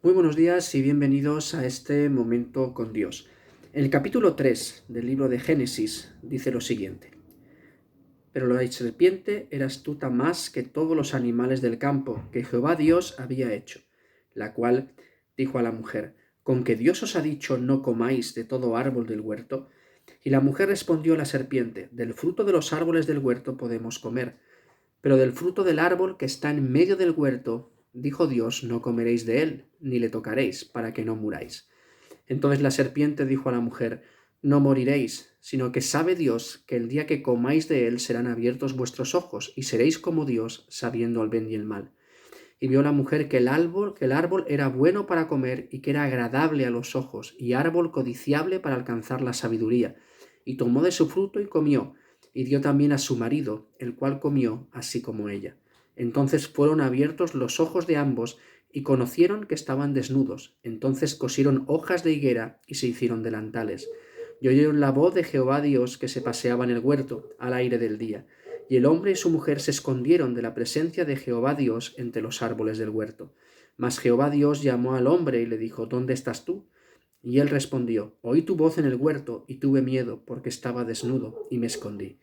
Muy buenos días y bienvenidos a este momento con Dios. En el capítulo 3 del libro de Génesis dice lo siguiente: Pero la serpiente era astuta más que todos los animales del campo que Jehová Dios había hecho, la cual dijo a la mujer: ¿Con que Dios os ha dicho no comáis de todo árbol del huerto? Y la mujer respondió a la serpiente: Del fruto de los árboles del huerto podemos comer, pero del fruto del árbol que está en medio del huerto, dijo Dios, no comeréis de él, ni le tocaréis, para que no muráis. Entonces la serpiente dijo a la mujer: No moriréis, sino que sabe Dios que el día que comáis de él serán abiertos vuestros ojos, y seréis como Dios, sabiendo el bien y el mal. Y vio la mujer que el árbol era bueno para comer, y que era agradable a los ojos, y árbol codiciable para alcanzar la sabiduría. Y tomó de su fruto y comió, y dio también a su marido, el cual comió así como ella. Entonces fueron abiertos los ojos de ambos, y conocieron que estaban desnudos. Entonces cosieron hojas de higuera, y se hicieron delantales. Y oyeron la voz de Jehová Dios que se paseaba en el huerto, al aire del día. Y el hombre y su mujer se escondieron de la presencia de Jehová Dios entre los árboles del huerto. Mas Jehová Dios llamó al hombre y le dijo: ¿Dónde estás tú? Y él respondió: Oí tu voz en el huerto, y tuve miedo, porque estaba desnudo, y me escondí.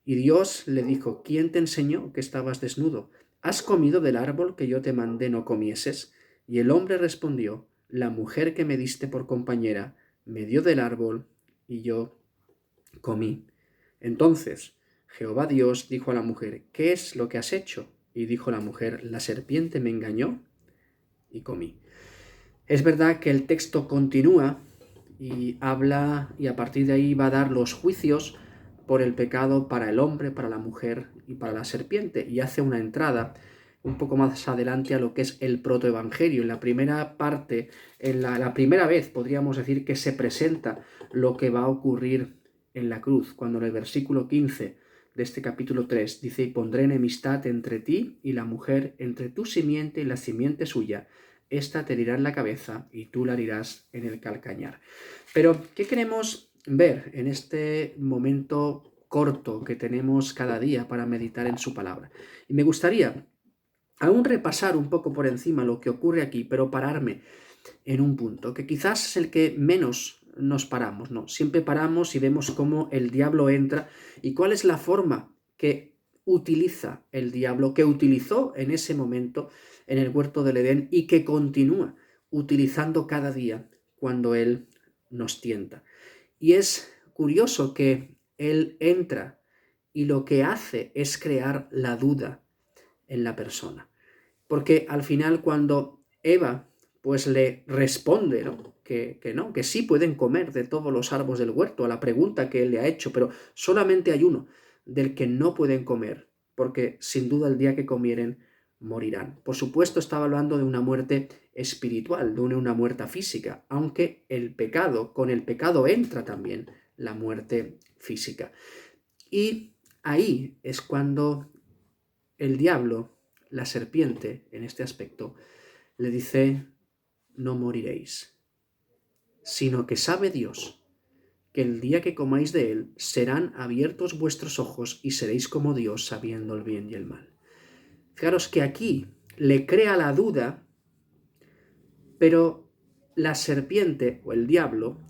Y Dios le dijo: ¿Quién te enseñó que estabas desnudo? ¿Has comido del árbol que yo te mandé no comieses? Y el hombre respondió: La mujer que me diste por compañera me dio del árbol, y yo comí. Entonces Jehová Dios dijo a la mujer: ¿Qué es lo que has hecho? Y dijo la mujer: La serpiente me engañó y comí. Es verdad que el texto continúa y habla, y a partir de ahí va a dar los juicios por el pecado para el hombre, para la mujer y para la serpiente, y hace una entrada un poco más adelante a lo que es el protoevangelio. En la primera parte, en la primera vez podríamos decir que se presenta lo que va a ocurrir en la cruz, cuando en el versículo 15 de este capítulo 3 dice: Y pondré enemistad entre ti y la mujer, entre tu simiente y la simiente suya. Esta te herirá en la cabeza y tú la herirás en el calcañar. Pero, ¿qué queremos ver en este momento corto que tenemos cada día para meditar en su palabra? Y me gustaría aún repasar un poco por encima lo que ocurre aquí, pero pararme en un punto, que quizás es el que menos nos paramos, ¿no? Siempre paramos y vemos cómo el diablo entra y cuál es la forma que utiliza el diablo, que utilizó en ese momento en el huerto del Edén y que continúa utilizando cada día cuando él nos tienta. Y es curioso que él entra y lo que hace es crear la duda en la persona. Porque al final, cuando Eva pues le responde, ¿no? Que no, que sí pueden comer de todos los árboles del huerto, a la pregunta que él le ha hecho, pero solamente hay uno del que no pueden comer, porque sin duda el día que comieren morirán. Por supuesto, estaba hablando de una muerte espiritual, de una muerte física, aunque con el pecado entra también la muerte física. Y ahí es cuando el diablo, la serpiente, en este aspecto, le dice: no moriréis, sino que sabe Dios que el día que comáis de él serán abiertos vuestros ojos y seréis como Dios, sabiendo el bien y el mal. Fijaros que aquí le crea la duda, pero la serpiente o el diablo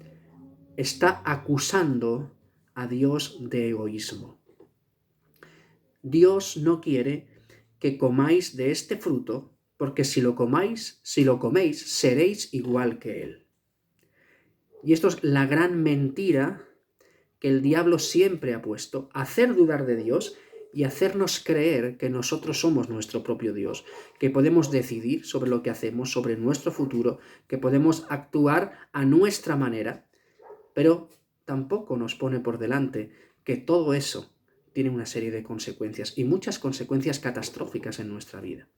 está acusando a Dios de egoísmo. Dios no quiere que comáis de este fruto, porque si lo coméis, seréis igual que él. Y esto es la gran mentira que el diablo siempre ha puesto: hacer dudar de Dios y hacernos creer que nosotros somos nuestro propio Dios, que podemos decidir sobre lo que hacemos, sobre nuestro futuro, que podemos actuar a nuestra manera, pero tampoco nos pone por delante que todo eso tiene una serie de consecuencias, y muchas consecuencias catastróficas en nuestra vida.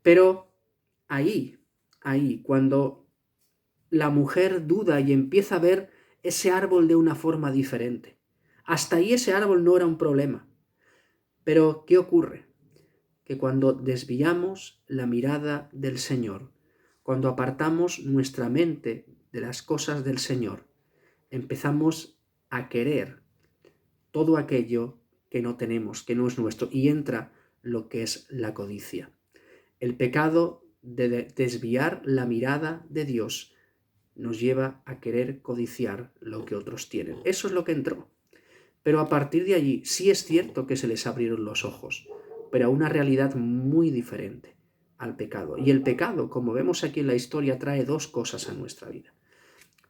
Pero ahí, cuando la mujer duda y empieza a ver ese árbol de una forma diferente, hasta ahí ese árbol no era un problema. Pero ¿qué ocurre? Que cuando desviamos la mirada del Señor, cuando apartamos nuestra mente de las cosas del Señor, empezamos a querer todo aquello que no tenemos, que no es nuestro, y entra lo que es la codicia. El pecado de desviar la mirada de Dios nos lleva a querer codiciar lo que otros tienen. Eso es lo que entró. Pero a partir de allí sí es cierto que se les abrieron los ojos, pero a una realidad muy diferente, al pecado. Y el pecado, como vemos aquí en la historia, trae dos cosas a nuestra vida.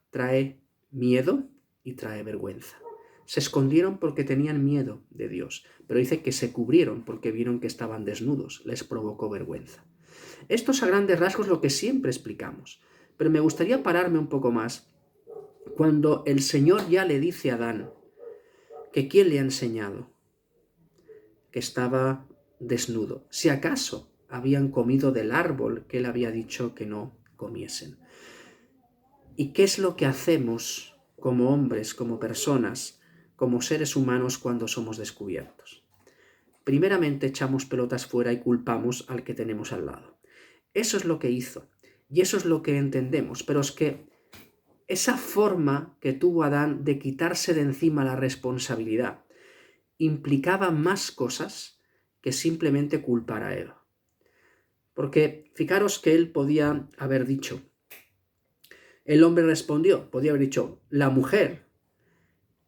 Trae miedo y trae vergüenza. Se escondieron porque tenían miedo de Dios, pero dice que se cubrieron porque vieron que estaban desnudos, les provocó vergüenza. Esto es a grandes rasgos lo que siempre explicamos, pero me gustaría pararme un poco más cuando el Señor ya le dice a Adán que ¿quién le ha enseñado? Que estaba desnudo. Si acaso habían comido del árbol que él había dicho que no comiesen. ¿Y qué es lo que hacemos como hombres, como personas, como seres humanos cuando somos descubiertos? Primeramente echamos pelotas fuera y culpamos al que tenemos al lado. Eso es lo que hizo y eso es lo que entendemos, pero es que esa forma que tuvo Adán de quitarse de encima la responsabilidad implicaba más cosas que simplemente culpar a Eva. Porque fijaros que él podía haber dicho, el hombre respondió, podía haber dicho, la mujer,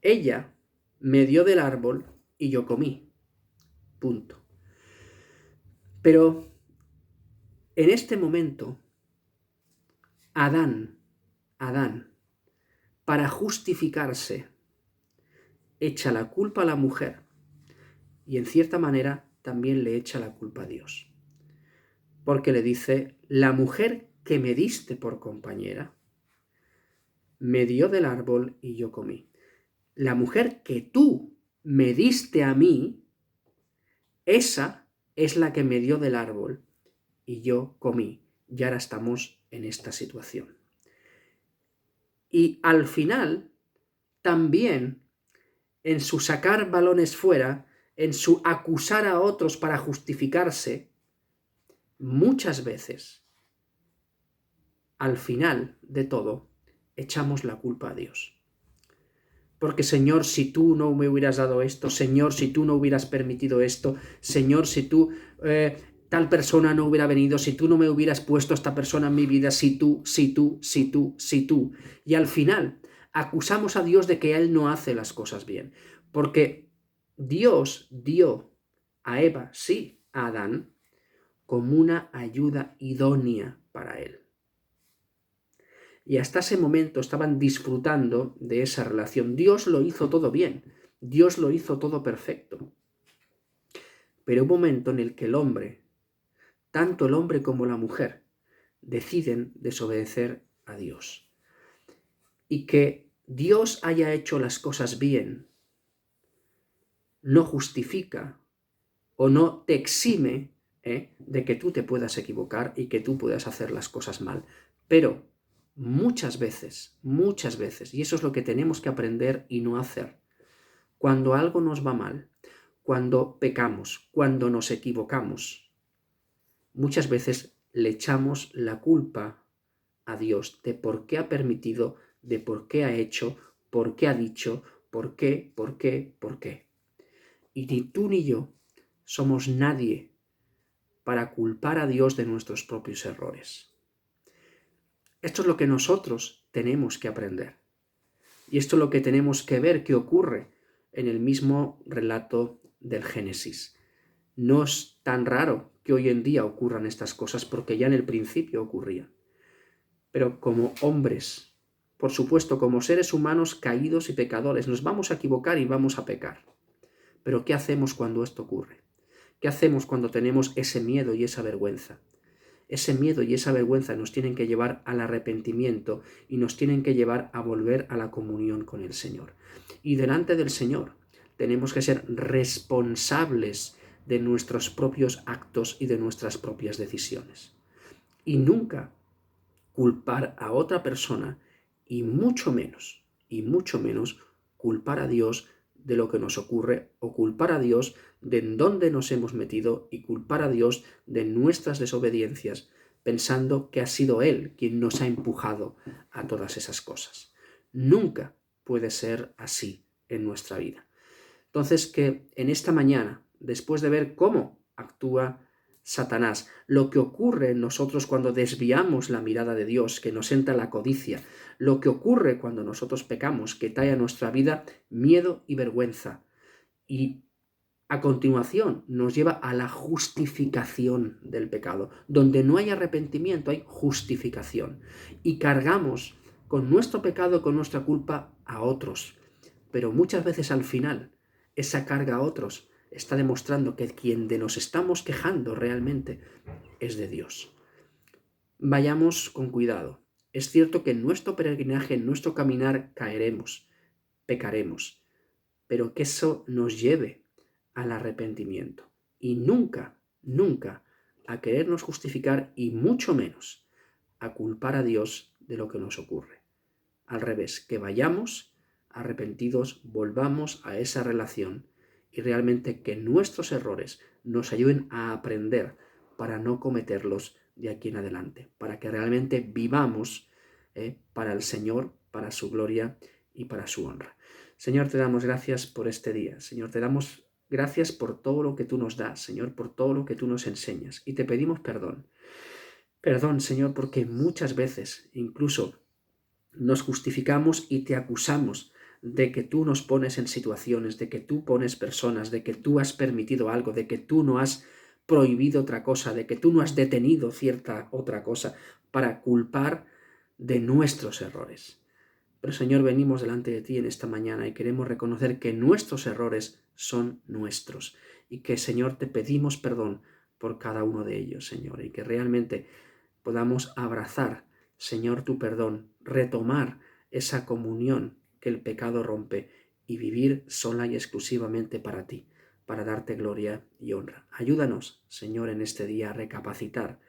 ella me dio del árbol y yo comí. Punto. Pero en este momento, Adán, para justificarse, echa la culpa a la mujer y en cierta manera también le echa la culpa a Dios. Porque le dice, la mujer que me diste por compañera, me dio del árbol y yo comí. La mujer que tú me diste a mí, esa es la que me dio del árbol y yo comí. Y ahora estamos en esta situación. Y al final, también en su sacar balones fuera, en su acusar a otros para justificarse, muchas veces, al final de todo, echamos la culpa a Dios. Porque Señor, si tú no me hubieras dado esto, Señor, si tú no hubieras permitido esto, Señor, si tú, tal persona no hubiera venido, si tú no me hubieras puesto a esta persona en mi vida, si tú. Y al final acusamos a Dios de que Él no hace las cosas bien. Porque Dios dio a Eva, sí, a Adán, como una ayuda idónea para él. Y hasta ese momento estaban disfrutando de esa relación. Dios lo hizo todo bien, Dios lo hizo todo perfecto. Pero hubo un momento en el que el hombre, tanto el hombre como la mujer, deciden desobedecer a Dios. Y que Dios haya hecho las cosas bien no justifica o no te exime de que tú te puedas equivocar y que tú puedas hacer las cosas mal. Pero muchas veces, y eso es lo que tenemos que aprender y no hacer, cuando algo nos va mal, cuando pecamos, cuando nos equivocamos, muchas veces le echamos la culpa a Dios de por qué ha permitido, de por qué ha hecho, por qué ha dicho, por qué. Y ni tú ni yo somos nadie para culpar a Dios de nuestros propios errores. Esto es lo que nosotros tenemos que aprender. Y esto es lo que tenemos que ver que ocurre en el mismo relato del Génesis. No es tan raro que hoy en día ocurran estas cosas porque ya en el principio ocurrían. Pero como hombres, por supuesto, como seres humanos caídos y pecadores, nos vamos a equivocar y vamos a pecar. Pero ¿qué hacemos cuando esto ocurre? ¿Qué hacemos cuando tenemos ese miedo y esa vergüenza? Ese miedo y esa vergüenza nos tienen que llevar al arrepentimiento y nos tienen que llevar a volver a la comunión con el Señor. Y delante del Señor tenemos que ser responsables de nuestros propios actos y de nuestras propias decisiones. Y nunca culpar a otra persona y mucho menos culpar a Dios de lo que nos ocurre o culpar a Dios de en dónde nos hemos metido y culpar a Dios de nuestras desobediencias pensando que ha sido Él quien nos ha empujado a todas esas cosas. Nunca puede ser así en nuestra vida. Entonces que en esta mañana, después de ver cómo actúa Satanás, lo que ocurre en nosotros cuando desviamos la mirada de Dios, que nos entra la codicia, lo que ocurre cuando nosotros pecamos, que trae a nuestra vida miedo y vergüenza. Y a continuación nos lleva a la justificación del pecado. Donde no hay arrepentimiento hay justificación. Y cargamos con nuestro pecado, con nuestra culpa a otros. Pero muchas veces al final esa carga a otros está demostrando que quien de nos estamos quejando realmente es de Dios. Vayamos con cuidado. Es cierto que en nuestro peregrinaje, en nuestro caminar, caeremos, pecaremos, pero que eso nos lleve al arrepentimiento y nunca, nunca a querernos justificar y mucho menos a culpar a Dios de lo que nos ocurre. Al revés, que vayamos arrepentidos, volvamos a esa relación y realmente que nuestros errores nos ayuden a aprender para no cometerlos de aquí en adelante, para que realmente vivamos para el Señor, para su gloria y para su honra. Señor, te damos gracias por este día. Señor, te damos gracias por todo lo que tú nos das, Señor, por todo lo que tú nos enseñas. Y te pedimos perdón. Perdón, Señor, porque muchas veces incluso nos justificamos y te acusamos de que tú nos pones en situaciones, de que tú pones personas, de que tú has permitido algo, de que tú no has prohibido otra cosa, de que tú no has detenido cierta otra cosa para culpar de nuestros errores. Pero Señor, venimos delante de ti en esta mañana y queremos reconocer que nuestros errores son nuestros y que, Señor, te pedimos perdón por cada uno de ellos, Señor, y que realmente podamos abrazar, Señor, tu perdón, retomar esa comunión que el pecado rompe y vivir sola y exclusivamente para ti, para darte gloria y honra. Ayúdanos, Señor, en este día a recapacitar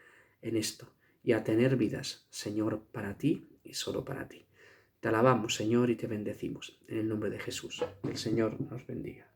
en esto y a tener vidas, Señor, para ti y solo para ti. Te alabamos, Señor, y te bendecimos. En el nombre de Jesús. El Señor nos bendiga.